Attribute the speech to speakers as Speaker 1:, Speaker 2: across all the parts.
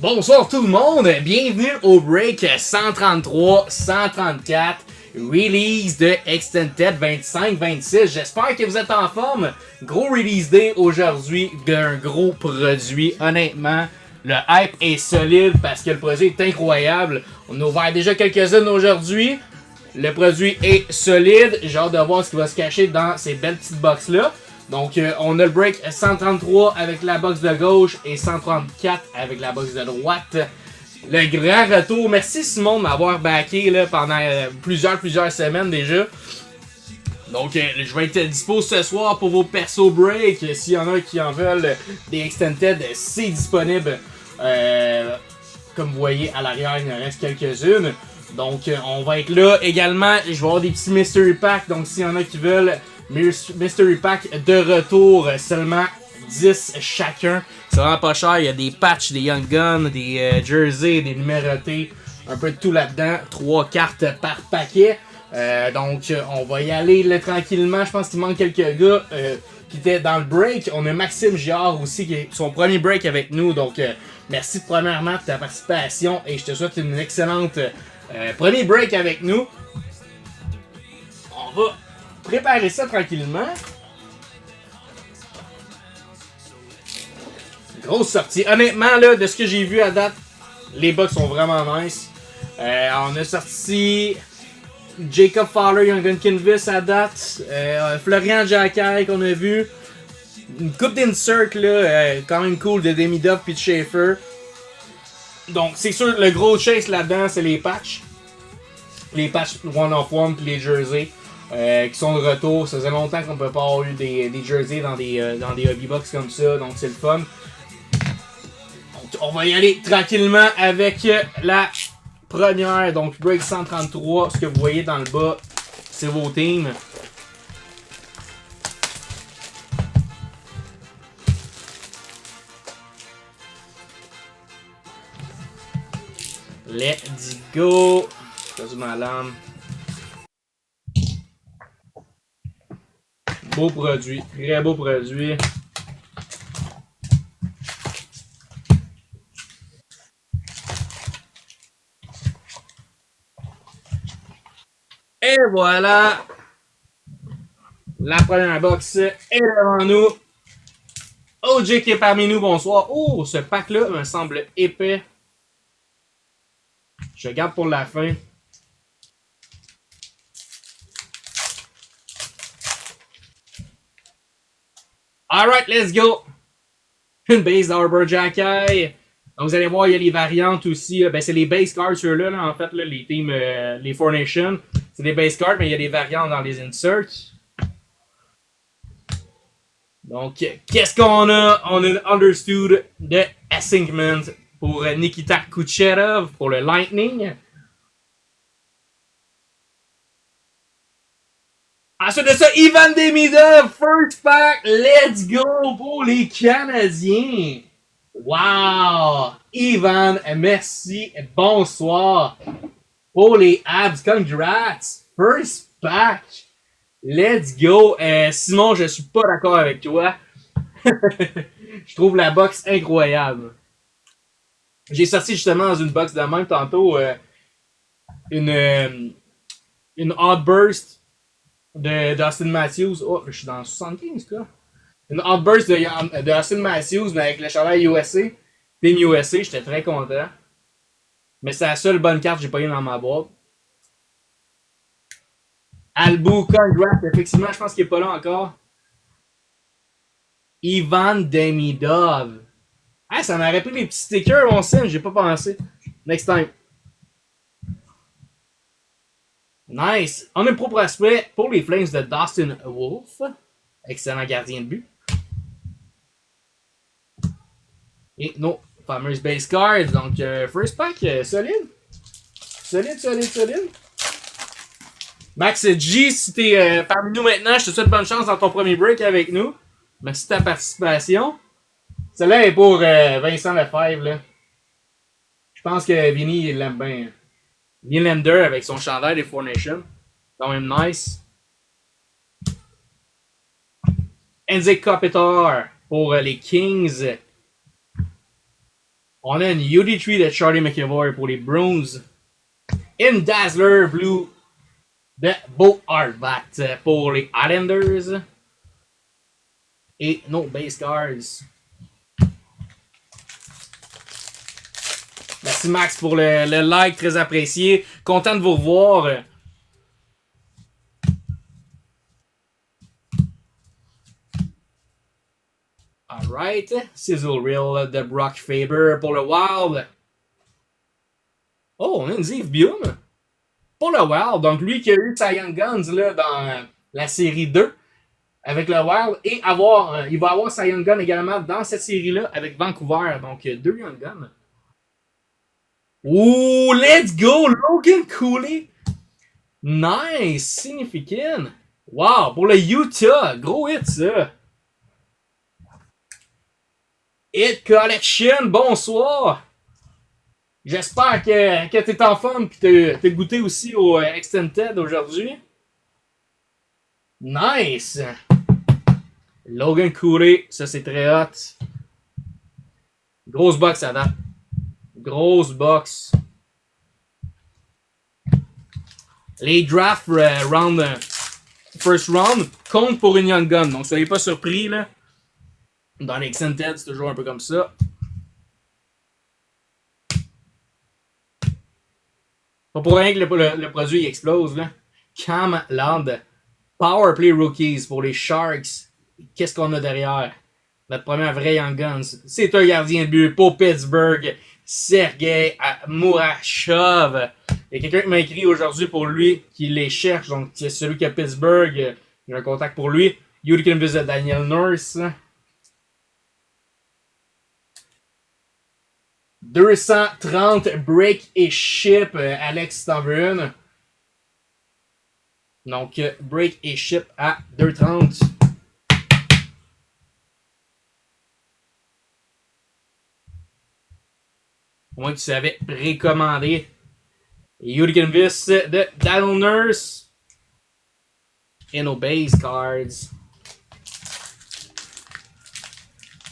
Speaker 1: Bonsoir tout le monde, bienvenue au break 133-134, release de Extended 25-26. J'espère que vous êtes en forme. Gros release day aujourd'hui d'un gros produit. Honnêtement, le hype est solide parce que le produit est incroyable. On a ouvert déjà quelques-unes aujourd'hui. Le produit est solide. J'ai hâte de voir ce qui va se cacher dans ces belles petites boxes-là. Donc, on a le break 133 avec la box de gauche et 134 avec la box de droite. Le grand retour. Merci Simon de m'avoir backé là, pendant plusieurs semaines déjà. Donc, je vais être dispo ce soir pour vos perso break. S'il y en a qui en veulent des Extended, c'est disponible. Comme vous voyez à l'arrière, il en reste quelques-unes. Donc, on va être là également. Je vais avoir des petits Mystery Packs. Donc, s'il y en a qui veulent Mystery Pack de retour, seulement 10 chacun. C'est vraiment pas cher. Il y a des patchs, des Young Guns, des jerseys, des numérotés. Un peu de tout là-dedans. 3 cartes par paquet. Donc, on va y aller là, tranquillement. Je pense qu'il manque quelques gars qui étaient dans le break. On a Maxime Giard aussi, qui est son premier break avec nous. Donc, merci premièrement de ta participation et je te souhaite une excellente premier break avec nous. On va préparer ça tranquillement. Grosse sortie. Honnêtement, là, de ce que j'ai vu à date, les box sont vraiment nice. On a sorti Jacob Fowler, Young Gun Canvas à date. Florian Jacquet qu'on a vu. Une coupe d'insert là, quand même cool de Demidov puis de Schaefer. Donc, c'est sûr, le gros chase là-dedans, c'est les patchs. Les patchs one-of-one puis les jerseys. Qui sont de retour. Ça faisait longtemps qu'on ne peut pas avoir eu des jerseys dans des hobby box comme ça, donc c'est le fun. Donc, on va y aller tranquillement avec la première, donc break 133. Ce que vous voyez dans le bas, c'est vos teams. Let's go! C'est ma lame. Beau produit, très beau produit. Et voilà! La première box est devant nous. OJ qui est parmi nous, bonsoir. Oh, ce pack-là me semble épais. Je garde pour la fin. Alright, let's go! Une base d'Arbor Jacquet. Donc, vous allez voir, il y a les variantes aussi. Ben, c'est les base cards, ceux-là, là, en fait, là, les teams, les Four Nations. C'est des base cards, mais il y a des variantes dans les inserts. Donc, qu'est-ce qu'on a? On a une Understood de Assignment pour Nikita Kucherov pour le Lightning. Ensuite de ça, Ivan Demidov, first pack, let's go pour les Canadiens. Wow! Ivan, merci, bonsoir. Pour les Habs, congrats. First pack, let's go. Simon, je suis pas d'accord avec toi. Je trouve la box incroyable. J'ai sorti justement dans une box de même tantôt une Outburst d'Austin Matthews. Oh, je suis dans 75, quoi. Une Outburst de Austin Matthews, mais avec le chandail USA. Team USA, j'étais très content. Mais c'est la seule bonne carte que j'ai pas eu dans ma boîte. Albu, congrats, effectivement, je pense qu'il est pas là encore. Ivan Demidov. Ah, ça m'aurait pris les petits stickers, mon sim, j'ai pas pensé. Next time. Nice. On a un pro prospect pour les Flames de Dustin Wolf. Excellent gardien de but. Et nos fameuses base cards. Donc, first pack, solide. Solide. Max G, si t'es parmi nous maintenant, je te souhaite bonne chance dans ton premier break avec nous. Merci de ta participation. Celle-là est pour Vincent Lefebvre, là. Je pense que Vinny, il l'aime bien. Nylander avec son chandail des Four Nations. Quand même nice. Enzik Kopitar pour les Kings. On a une UD3 de Charlie McAvoy pour les Bruins. Une Dazzler Blue de Bo Horvat pour les Islanders. Et nos base cards. Merci Max pour le like, très apprécié. Content de vous revoir. Alright. Sizzle Reel de Brock Faber pour le Wild. Oh, on a une Ziv Bium pour le Wild. Donc lui qui a eu sa Young Guns là, dans la série 2 avec le Wild. Et il va avoir sa Young Gun également dans cette série-là avec Vancouver. Donc 2 Young Guns. Ouh, let's go! Logan Cooley! Nice! Significant! Wow! Pour le Utah! Gros hit, ça! Hit Collection! Bonsoir! J'espère que t'es en forme et t'as goûté aussi au Extended aujourd'hui. Nice! Logan Cooley, ça c'est très hot. Grosse box à date. Grosse box. Les drafts first round comptent pour une Young Gun. Donc, soyez pas surpris, là. Dans les Extended, c'est toujours un peu comme ça. Pas pour rien que le produit explose, là. Cam Land. Powerplay Rookies pour les Sharks. Qu'est-ce qu'on a derrière? Notre première vraie Young Guns. C'est un gardien de but pour Pittsburgh. Sergei Mourachov. Il y a quelqu'un qui m'a écrit aujourd'hui pour lui, qui les cherche. Donc, c'est celui qui a Pittsburgh. J'ai un contact pour lui. You can visit Daniel Nurse. 230 break et ship. Alex, t'en veux une? Donc, break et ship à 2,30. Au moins que tu savais précommander. Canvas de Daniel Nurse. Et nos base cards.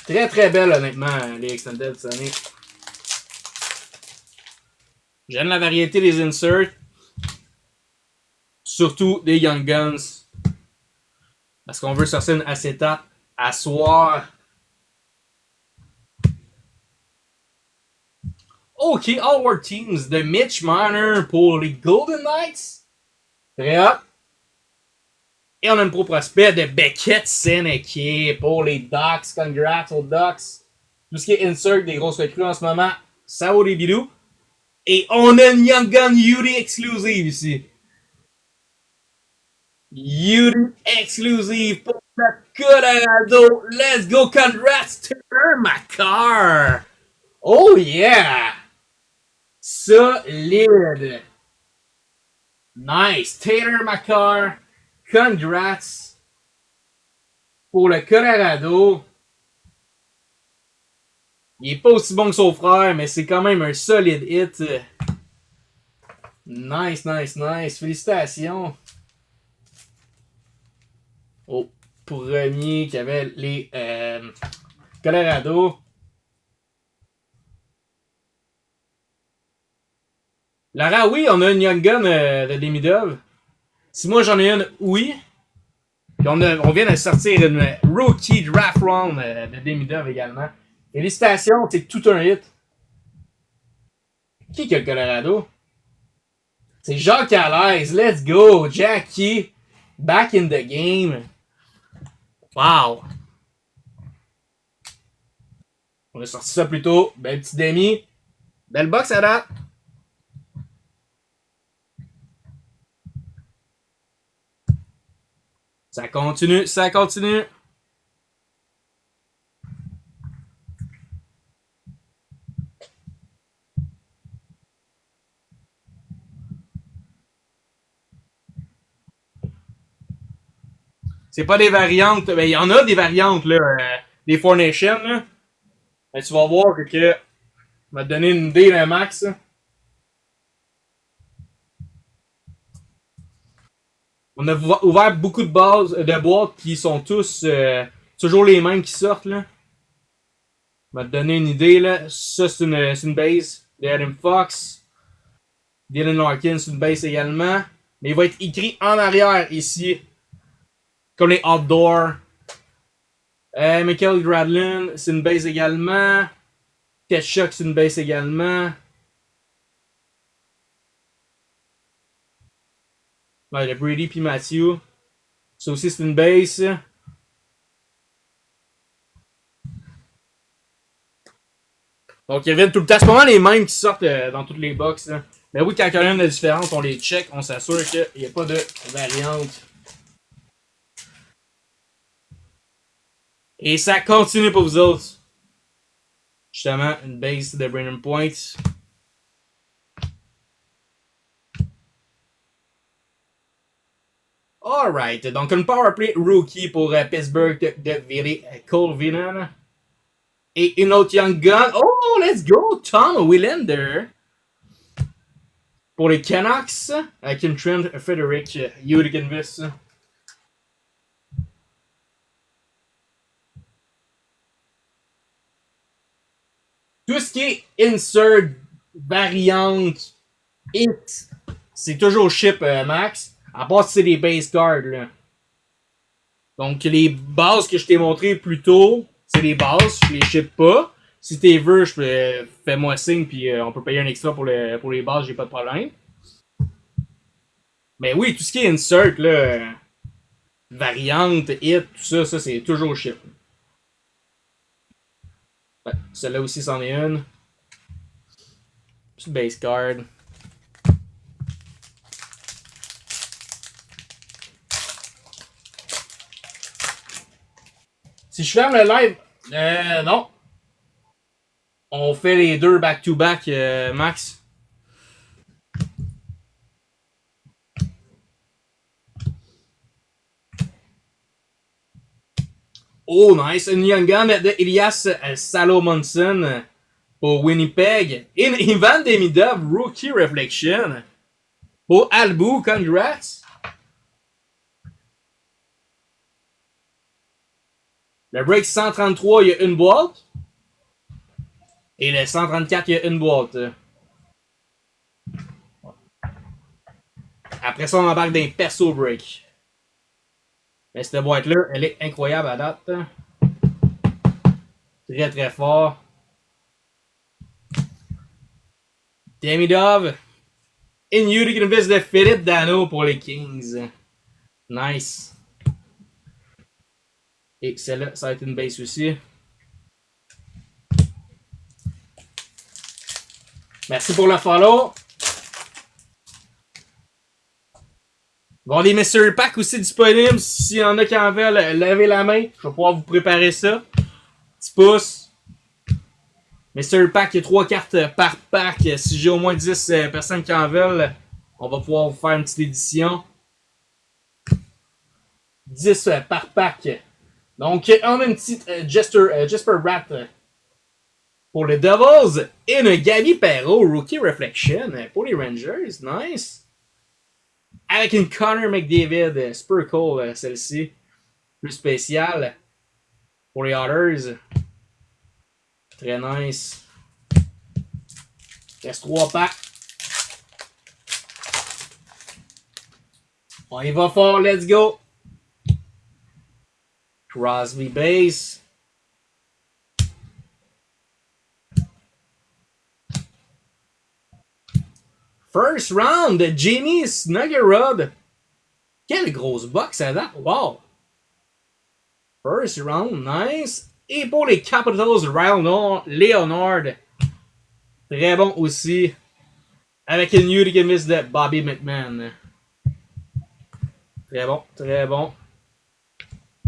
Speaker 1: Très très belle honnêtement les Extended cette année. J'aime la variété des inserts. Surtout des Young Guns. Parce qu'on veut sortir une acétate à soir. OK, All World Teams de Mitch Marner pour les Golden Knights. Très hot. Et on a un pro prospect de Beckett Seneke pour les Ducks. Congrats aux Ducks. Tout ce qui est insert des grosses recrues en ce moment, ça vaut des bidous. Et on a une Young Gun UD exclusive ici. UD exclusive pour le Colorado. Let's go, congrats to Makar. Oh yeah! Solide. Nice. Taylor Makar. Congrats pour le Colorado. Il est pas aussi bon que son frère, mais c'est quand même un solide hit. Nice, nice, nice. Félicitations. Au premier qui avait les Colorado. Lara, oui, on a une Young Gun de Demidov. Si moi j'en ai une, oui. Puis on vient de sortir une Rookie Draft Round de Demidov également. Félicitations, c'est tout un hit. Qui a le Colorado? C'est Jacques Alaise. Let's go, Jackie. Back in the game. Wow. On a sorti ça plus tôt. Belle petite demi. Belle box à date. Ça continue, ça continue. C'est pas des variantes. Ben, il y en a des variantes, là. Des Four Nations, là. Ben, tu vas voir que. Va te donner une idée, là, Max. On a ouvert beaucoup de boîtes qui sont tous toujours les mêmes qui sortent, là. va te donner une idée, là. Ça, c'est une base de Adam Fox. Dylan Larkin, c'est une base également. Mais il va être écrit en arrière ici. Comme les outdoors. Michael Gradlin, c'est une base également. Ketchuk, c'est une base également. Ouais, le Brady puis Matthew. Ça aussi, c'est une base. Donc, il y avait tout le temps. C'est pas mal les mêmes qui sortent dans toutes les box. Là. Mais oui, quand il y a une différence, on les check, on s'assure qu'il n'y a pas de variante. Et ça continue pour vous autres. Justement, une base de Brandon Point. Alright, donc une powerplay rookie pour Pittsburgh de virer Cole Vinon. Et une autre Young Gun. Oh, let's go! Tom Willander. Pour les Canucks, avec une Trent Frederick Udicanvis. Tout ce qui est insert, variante, hit, c'est toujours ship max. À part si c'est des base cards. Là. Donc les bases que je t'ai montrées plus tôt, c'est les bases, je les ship pas. Si t'es veux, fais-moi signe puis on peut payer un extra pour les bases, j'ai pas de problème. Mais oui, tout ce qui est insert, là, variante, hit, tout ça, ça c'est toujours ship. Ouais, celle-là aussi c'en est une. Petite base card. Si je ferme le live, non. On fait les deux back-to-back, Max. Oh, nice. Une young gun de Elias Salomonson pour Winnipeg. Et Ivan Demidov, Rookie Reflection. Pour Albu, congrats. Le break 133, il y a une boîte. Et le 134, il y a une boîte. Après ça, on embarque d'un perso break. Mais cette boîte-là, elle est incroyable à date. Très très fort. Demidov. In Udicanvis de Philippe Dano pour les Kings. Nice. Et celle-là, ça va être une base aussi. Merci pour le follow. Bon, des Mystery Pack aussi disponibles. S'il y en a qui en veulent, levez la main. Je vais pouvoir vous préparer ça. Petit pouce. Mystery Pack, il y a 3 cartes par pack. Si j'ai au moins 10 personnes qui en veulent, on va pouvoir vous faire une petite édition. 10 par pack. Donc, on a une petite Jasper Rat pour les Devils. Et une Gabby Perreault, Rookie Reflection pour les Rangers. Nice. Avec une Connor McDavid, super cool celle-ci. Plus spéciale pour les Otters. Très nice. Reste 3 packs. On y va fort, let's go. Crosby base. First round de Jimmy Snuggerud. Quelle grosse box à date. Wow. First round, nice. Et pour les Capitals, Leonard. Très bon aussi. Avec une Udicanvis de Bobby McMahon. Très bon, très bon.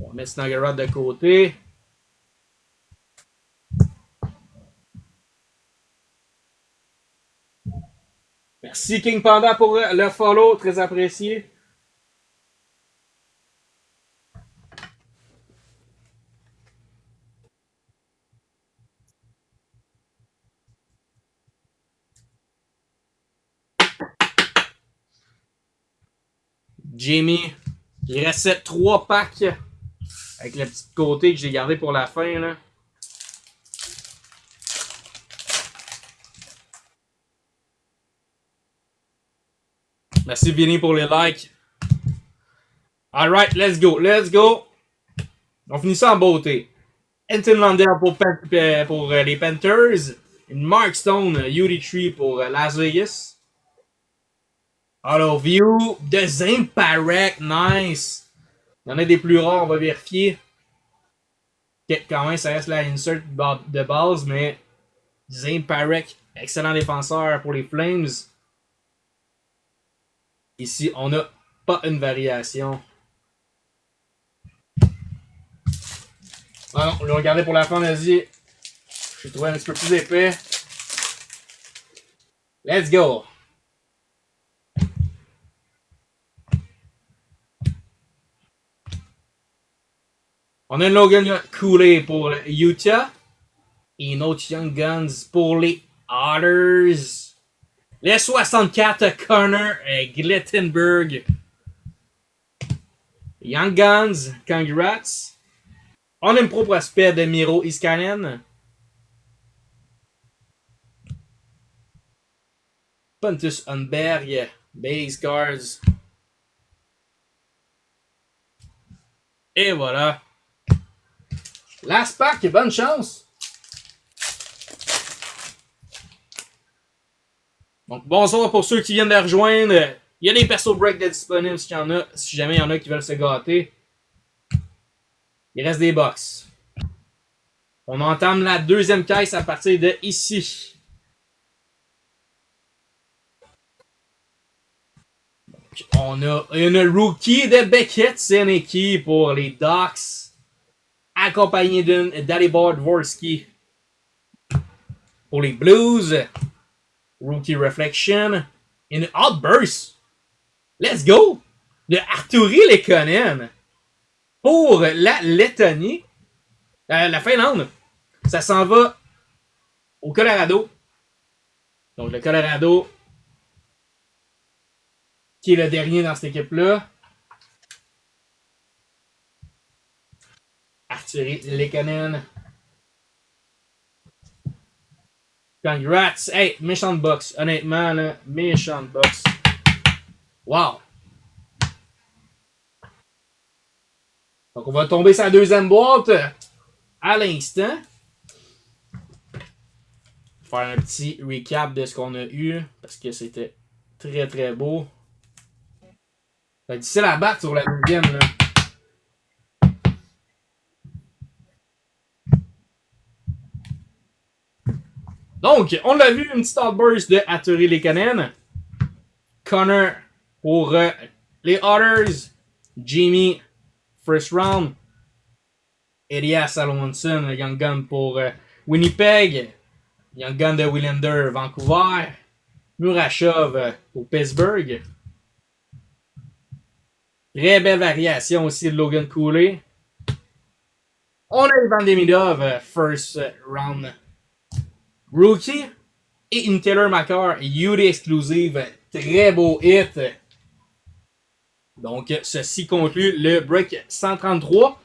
Speaker 1: On va mettre Snuggerud de côté. Merci King Panda pour le follow, très apprécié. Jimmy, il restait 3 packs avec le petit côté que j'ai gardé pour la fin. Là. Merci Vinny pour les likes. Alright, let's go, let's go. On finit ça en beauté. Anton Lundell pour les Panthers. Mark Stone, UD3 pour Las Vegas. Auto View de Zane Parek, nice. Il y en a des plus rares, on va vérifier. Quand même, ça reste la insert de base, mais Zane Parek, excellent défenseur pour les Flames. Ici, on n'a pas une variation. Ah non, on l'a regardé pour la fin, vas-y. Je trouvé un petit peu plus épais. Let's go! On a un Logan Cooley pour Utah. Et une autre Young Guns pour les Otters. Les 64 Connor Glettenberg. Young Guns, congrats. On a un pro prospect de Miro Iskanen. Pontus Unberg, base cards. Et voilà. Last pack, bonne chance. Donc, bonsoir pour ceux qui viennent de rejoindre. Il y a des persos break de disponibles s'il y en a, si jamais il y en a qui veulent se gâter. Il reste des box. On entame la deuxième caisse à partir de ici. Donc, on a une rookie de Beckett Seneki pour les Ducks. Accompagné d'une Dalibor Dvorsky pour les Blues. Rookie Reflection. Une Outburst. Let's go! De Arturi Lekonen. Pour la Lettonie. La Finlande. Ça s'en va au Colorado. Donc le Colorado. Qui est le dernier dans cette équipe-là. Arturi Lekonen. Congrats! Hey, méchante box. Honnêtement, là, méchante box. Wow! Donc, on va tomber sur la deuxième boîte à l'instant. Faire un petit recap de ce qu'on a eu parce que c'était très très beau. C'est difficile à battre sur la deuxième, là. Donc, on l'a vu, une petite outburst de Arturi Lekonen. Connor pour les Otters. Jimmy, first round. Elias Alonson, Young Gun pour Winnipeg. Young Gun de Willander, Vancouver. Murashov pour Pittsburgh. Très belle variation aussi de Logan Cooley. On a Ivan Demidov, first round rookie. Et une Taylor McCarr, UD exclusive. Très beau hit. Donc, ceci conclut le break 133.